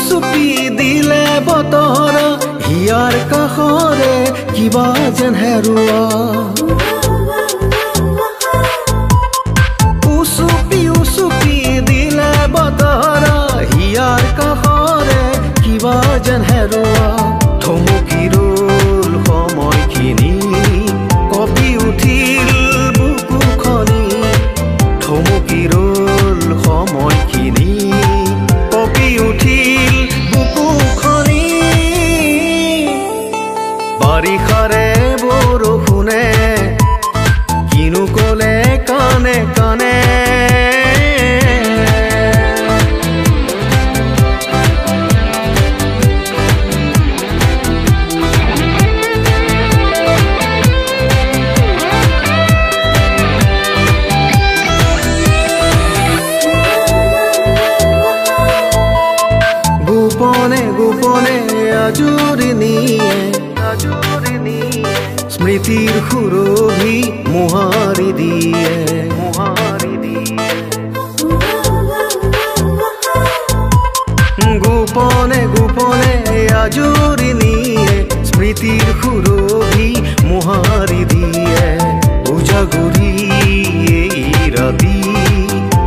উচুপি দিলে বতৰ হিয়াৰ কাষৰে কিবা যেন হেৰুৱা উচুপি দিলে বতৰ হিয়াৰ কাষৰে কিবা যেন হেৰুৱা থমকি ৰ'ল সময়খিনি কঁপি উঠিল বুকুখনি থমকি ৰ'ল সময়খিনি কঁপি উঠিল বুকুখনি বাৰিষাৰে বৰষুণে কিনো ক'লে কাণে কাণে গোপনে আজুৰি নিয়ে স্মৃতিৰ সুৰভি মোহাৰি দিয়ে গোপনে আজুৰি নিয়ে স্মৃতিৰ সুৰভি মোহাৰি দিয়ে উজাগৰি এই ৰাতি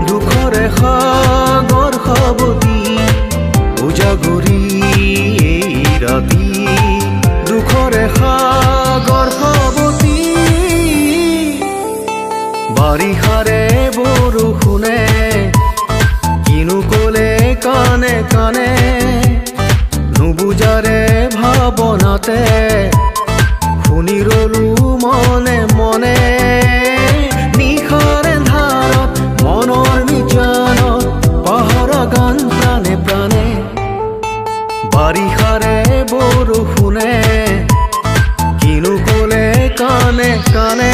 দুখৰে সাগৰ সাৱতি উজাগৰি এই ৰাতি দুখৰে সাগৰ সাৱতি বাৰিষাৰে বৰষুণে কিনো ক'লে কাণে কাণে নুবুজাৰে ভাৱনাতে শুনি ৰলো মনে মনে নিশাৰে ধাৰত মনৰ নিজানত পাহৰা গান প্ৰাণে প্ৰাণে বাৰিষাৰে বৰষুণে কিনো ক'লে কাণে কাণে